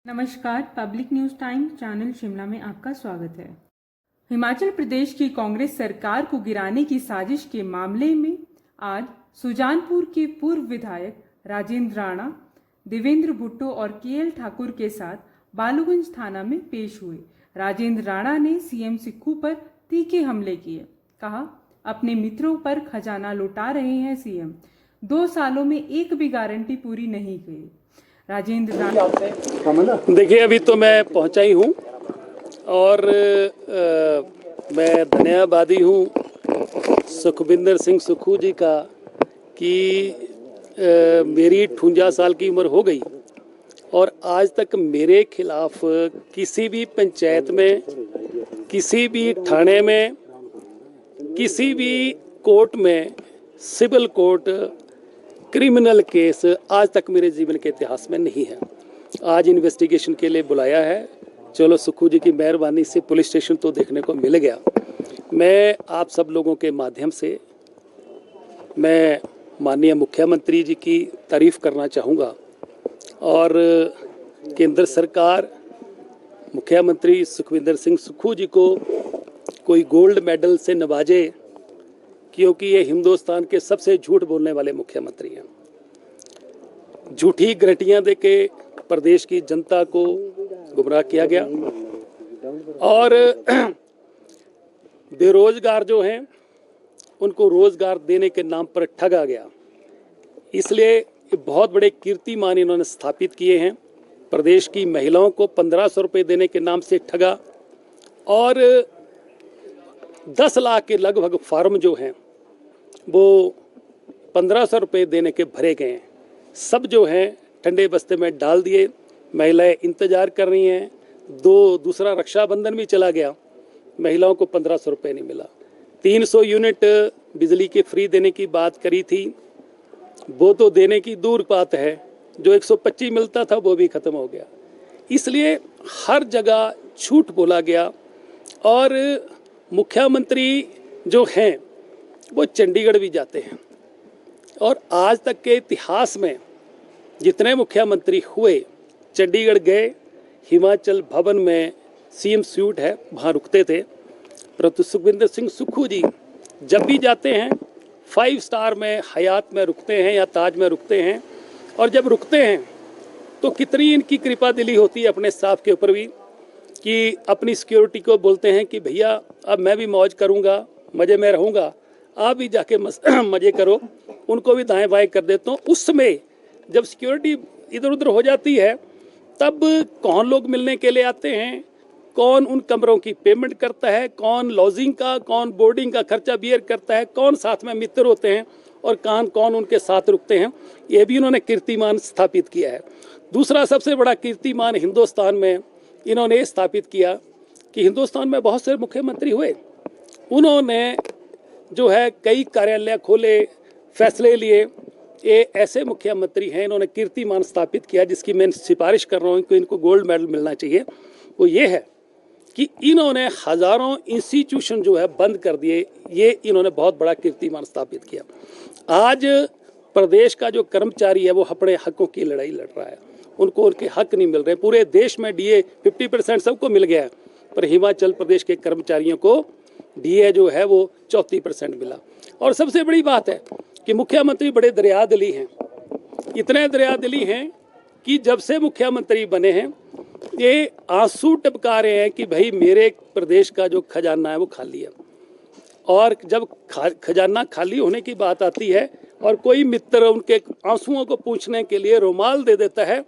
नमस्कार, public news time channel Shimla में आपका स्वागत है। हिमाचल प्रदेश की कांग्रेस सरकार को गिराने की साजिश के मामले में आज सुजानपुर के पूर्व विधायक राजेंद्र राणा, देवेंद्र भुट्टो और केएल ठाकुर के साथ बालूगंज थाना में पेश हुए। राजेंद्र राणा ने सीएम सिक्खू पर तीखे हमले किए। कहा, अपने मित्रों पर खजाना लुटा रहे हैं सीएम। 2 सालों में एक भी गारंटी पूरी नहीं की। राजेंद्र राणा, देखिए, अभी तो मैं पहुंचा ही हूं और मैं धन्यवादी हूं सुखविंदर सिंह सुक्खू जी का कि मेरी 58 साल की उम्र हो गई और आज तक मेरे खिलाफ किसी भी पंचायत में, किसी भी थाने में, किसी भी कोर्ट में, सिविल कोर्ट, क्रिमिनल केस आज तक मेरे जीवन के इतिहास में नहीं है। आज इन्वेस्टिगेशन के लिए बुलाया है। चलो, सुक्खू जी की मेहरबानी से पुलिस स्टेशन तो देखने को मिल गया। मैं आप सब लोगों के माध्यम से मैं माननीय मुख्यमंत्री जी की तारीफ करना चाहूँगा और केंद्र सरकार मुख्यमंत्री सुखविंदर सिंह सुक्खू जी को कोई गोल्ड मेडल से नवाजे, क्योंकि ये हिंदुस्तान के सबसे झूठ बोलने वाले मुख्यमंत्री हैं। झूठी गारंटियां देके प्रदेश की जनता को गुमराह किया गया और बेरोजगार जो हैं उनको रोजगार देने के नाम पर ठगा गया। इसलिए बहुत बड़े कीर्तिमान इन्होंने स्थापित किए हैं। प्रदेश की महिलाओं को 1500 रुपये देने के नाम से ठगा और 10 लाख के लगभग फार्म जो हैं वो 1500 रुपये देने के भरे गए हैं। सब जो हैं ठंडे बस्ते में डाल दिए। महिलाएं इंतजार कर रही हैं। दूसरा रक्षाबंधन भी चला गया, महिलाओं को 1500 रुपये नहीं मिला। 300 यूनिट बिजली के फ्री देने की बात करी थी, वो तो देने की दूर बात है। जो 125 मिलता था वो भी खत्म हो गया। इसलिए हर जगह झूठ बोला गया और मुख्यमंत्री जो हैं वो चंडीगढ़ भी जाते हैं और आज तक के इतिहास में जितने मुख्यमंत्री हुए चंडीगढ़ गए, हिमाचल भवन में सीएम स्यूट है वहाँ रुकते थे। परंतु सुखविंदर सिंह सुक्खू जी जब भी जाते हैं 5 स्टार में, हयात में रुकते हैं या ताज में रुकते हैं और जब रुकते हैं तो कितनी इनकी कृपा दिली होती है अपने स्टाफ के ऊपर भी कि अपनी सिक्योरिटी को बोलते हैं कि भैया अब मैं भी मौज करूंगा, मज़े में रहूंगा, आप भी जाके मज़े करो। उनको भी दाएं बाएं कर देता हूँ। उस समय जब सिक्योरिटी इधर उधर हो जाती है तब कौन लोग मिलने के लिए आते हैं, कौन उन कमरों की पेमेंट करता है, कौन लॉजिंग का, कौन बोर्डिंग का खर्चा बियर करता है, कौन साथ में मित्र होते हैं और कौन उनके साथ रुकते हैं, ये भी इन्होंने कीर्तिमान स्थापित किया है। दूसरा सबसे बड़ा कीर्तिमान हिंदुस्तान में इन्होंने स्थापित किया कि हिंदुस्तान में बहुत से मुख्यमंत्री हुए, उन्होंने जो है कई कार्यालय खोले, फैसले लिए। ये ऐसे मुख्यमंत्री हैं, इन्होंने कीर्तिमान स्थापित किया जिसकी मैं सिफारिश कर रहा हूँ कि इनको गोल्ड मेडल मिलना चाहिए। वो ये है कि इन्होंने हज़ारों इंस्टीट्यूशन जो है बंद कर दिए। ये इन्होंने बहुत बड़ा कीर्तिमान स्थापित किया। आज प्रदेश का जो कर्मचारी है वो अपने हकों की लड़ाई लड़ रहा है, उनको उनके हक नहीं मिल रहे। पूरे देश में डीए 50% सबको मिल गया है, पर हिमाचल प्रदेश के कर्मचारियों को डीए जो है वो 34% मिला। और सबसे बड़ी बात है कि मुख्यमंत्री बड़े दरियादिली हैं। इतने दरियादिली हैं कि जब से मुख्यमंत्री बने हैं ये आंसू टपका रहे हैं कि भाई मेरे प्रदेश का जो खजाना है वो खाली है। और जब खजाना खाली होने की बात आती है और कोई मित्र उनके आंसुओं को पूछने के लिए रुमाल दे देता है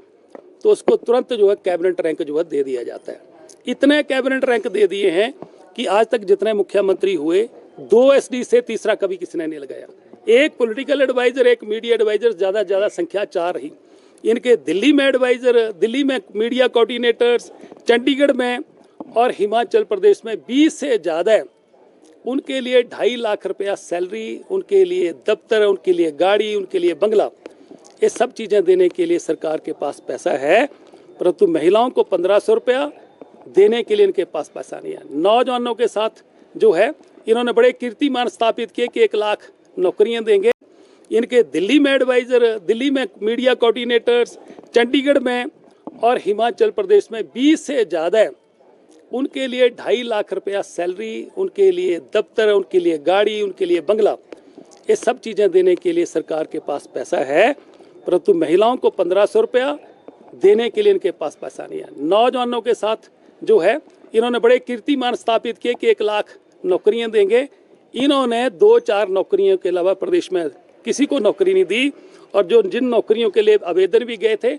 तो उसको तुरंत जो है कैबिनेट रैंक जो है दे दिया जाता है। इतने कैबिनेट रैंक दे दिए हैं कि आज तक जितने मुख्यमंत्री हुए 2 SD से तीसरा कभी किसी ने नहीं लगाया। एक पॉलिटिकल एडवाइजर, एक मीडिया एडवाइजर, ज़्यादा संख्या 4 रही। इनके दिल्ली में एडवाइजर, दिल्ली में मीडिया कोऑर्डिनेटर्स, चंडीगढ़ में और हिमाचल प्रदेश में 20 से ज़्यादा है। उनके लिए 2.5 लाख रुपया सैलरी, उनके लिए दफ्तर, उनके लिए गाड़ी, उनके लिए बंगला, ये सब चीज़ें देने के लिए सरकार के पास पैसा है। परंतु महिलाओं को 1500 रुपया देने के लिए इनके पास पैसा नहीं है। नौजवानों के साथ जो है इन्होंने बड़े कीर्तिमान स्थापित किए कि 1 लाख नौकरियां देंगे। इनके दिल्ली में एडवाइज़र, दिल्ली में मीडिया कोऑर्डिनेटर्स, चंडीगढ़ में और हिमाचल प्रदेश में 20 से ज़्यादा उनके लिए 2.5 लाख रुपया सैलरी, उनके लिए दफ्तर, उनके लिए गाड़ी, उनके लिए बंगला, ये सब चीज़ें देने के लिए सरकार के पास पैसा है, परंतु महिलाओं को 1500 रुपया देने के लिए इनके पास पैसा नहीं है। नौजवानों के साथ जो है इन्होंने बड़े कीर्तिमान स्थापित किए कि 1 लाख नौकरियां देंगे। इन्होंने 2-4 नौकरियों के अलावा प्रदेश में किसी को नौकरी नहीं दी, और जो जिन नौकरियों के लिए आवेदन भी गए थे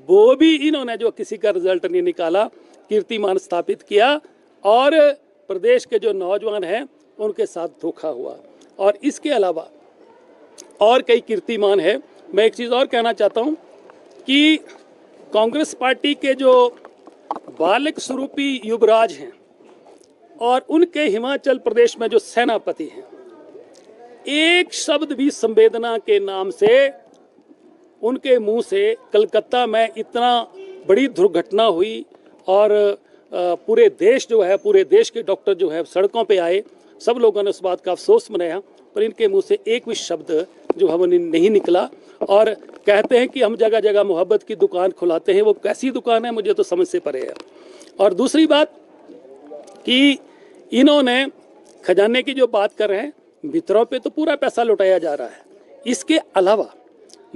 वो भी इन्होंने जो किसी का रिजल्ट नहीं निकाला, कीर्तिमान स्थापित किया, और प्रदेश के जो नौजवान हैं उनके साथ धोखा हुआ। और इसके अलावा और कई कीर्तिमान है। मैं एक चीज़ और कहना चाहता हूँ कि कांग्रेस पार्टी के जो बालक स्वरूपी युवराज हैं और उनके हिमाचल प्रदेश में जो सेनापति हैं, एक शब्द भी संवेदना के नाम से उनके मुंह से कलकत्ता में इतना बड़ी दुर्घटना हुई और पूरे देश जो है, पूरे देश के डॉक्टर जो है सड़कों पे आए, सब लोगों ने उस बात का अफसोस मनाया, पर इनके मुंह से एक भी शब्द जो है वो नहीं निकला। और कहते हैं कि हम जगह जगह मोहब्बत की दुकान खुलाते हैं, वो कैसी दुकान है मुझे तो समझ से परे है। और दूसरी बात कि इन्होंने खजाने की जो बात कर रहे हैं, भीतरों पे तो पूरा पैसा लुटाया जा रहा है। इसके अलावा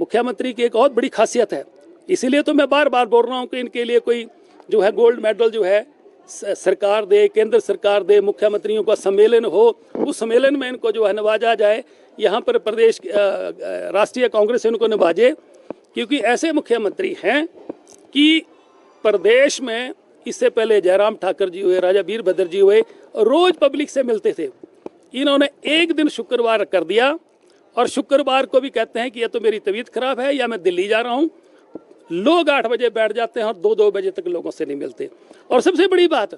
मुख्यमंत्री की एक और बड़ी खासियत है, इसीलिए तो मैं बार बार बोल रहा हूँ कि इनके लिए कोई जो है गोल्ड मेडल जो है सरकार दे, केंद्र सरकार दे, मुख्यमंत्रियों का सम्मेलन हो, उस सम्मेलन में इनको जो है नवाजा जाए, यहाँ पर प्रदेश राष्ट्रीय कांग्रेस इनको नवाजे, क्योंकि ऐसे मुख्यमंत्री हैं कि प्रदेश में इससे पहले जयराम ठाकुर जी हुए, राजा वीरभद्र जी हुए, रोज पब्लिक से मिलते थे। इन्होंने एक दिन शुक्रवार कर दिया, और शुक्रवार को भी कहते हैं कि यह तो मेरी तबीयत खराब है या मैं दिल्ली जा रहा हूँ। लोग 8 बजे बैठ जाते हैं और 2-2 बजे तक लोगों से नहीं मिलते। और सबसे बड़ी बात,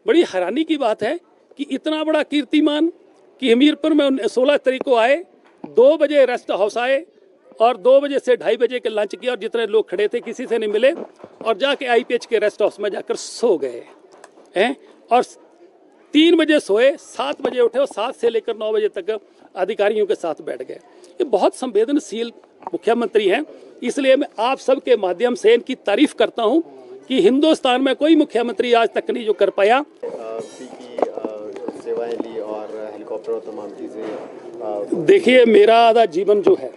बड़ी हैरानी की बात है कि इतना बड़ा कीर्तिमान कि हमीरपुर में 16 तारीख को आए, 2 बजे रेस्ट हाउस आए और 2 बजे से 2:30 बजे के लंच किया, और जितने लोग खड़े थे किसी से नहीं मिले, और जाके IPH के रेस्ट हाउस में जाकर सो गए हैं। और 3 बजे सोए, 7 बजे उठे और 7 से लेकर 9 बजे तक अधिकारियों के साथ बैठ गए। ये बहुत संवेदनशील मुख्यमंत्री हैं, इसलिए मैं आप सबके माध्यम से इनकी तारीफ करता हूं कि हिंदुस्तान में कोई मुख्यमंत्री आज तक नहीं जो कर पाया। सेवाएं ली और हेलीकॉप्टर और तमाम चीज़ें। देखिए, मेरा आधा जीवन जो है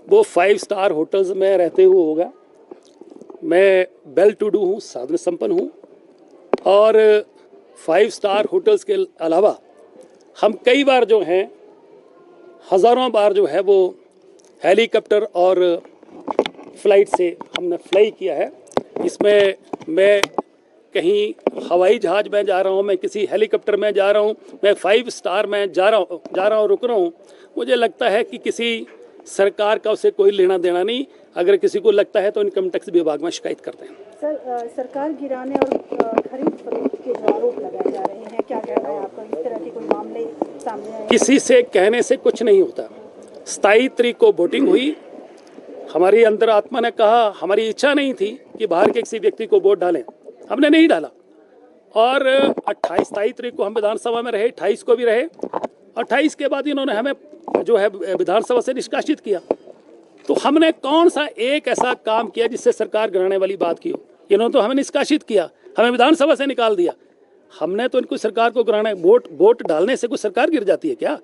वो 5 स्टार होटल्स में रहते हुए होगा। मैं वेल टू डू हूँ, साधन संपन्न हूँ, और 5 स्टार होटल्स के अलावा हम कई बार जो हैं, हज़ारों बार जो है वो हेलीकॉप्टर और फ्लाइट से हमने फ्लाई किया है। इसमें मैं कहीं हवाई जहाज़ में जा रहा हूँ, मैं किसी हेलीकॉप्टर में जा रहा हूँ, मैं 5 स्टार में जा रहा हूँ, रुक रहा हूँ, मुझे लगता है कि किसी सरकार का उसे कोई लेना देना नहीं। अगर किसी को लगता है तो इनकम टैक्स विभाग में शिकायत करते हैं। सर, सरकार गिराने और खरीद फरोख्त के जो आरोप लगाए जा रहे हैं, क्या कहना है आपका? इस तरह के कोई मामले सामने आए? किसी से कहने से कुछ नहीं होता। 27 तारीख को वोटिंग हुई, हमारी अंतरात्मा ने कहा, हमारी इच्छा नहीं थी कि बाहर के किसी व्यक्ति को वोट डालें, हमने नहीं डाला। और 28 तारीख को हम विधानसभा में रहे, 28 को भी रहे, 28 के बाद इन्होंने हमें जो है विधानसभा से निष्कासित किया। तो हमने कौन सा एक ऐसा काम किया जिससे सरकार गिराने वाली बात की हो? इन्होंने तो हमें निष्कासित किया, हमें विधानसभा से निकाल दिया। हमने तो इनको सरकार को गिराना, वोट डालने से कोई सरकार गिर जाती है क्या?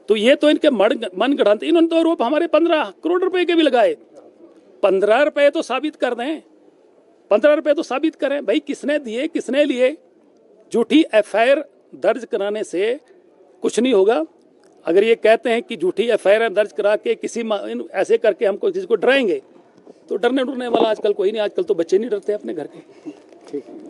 तो ये तो इनके मन गढ़ंत। इन्होंने तो आरोप हमारे 15 करोड़ रुपए के भी लगाए। 15 रुपए तो साबित कर दें, 15 रुपए तो साबित करें भाई, किसने दिए, किसने लिए। झूठी FIR दर्ज कराने से कुछ नहीं होगा। अगर ये कहते हैं कि झूठी FIR दर्ज करा के किसी ऐसे करके हमको किसी को डराएंगे, तो डरने वाला आजकल कोई नहीं। आजकल तो बच्चे नहीं डरते अपने घर के। ठीक है।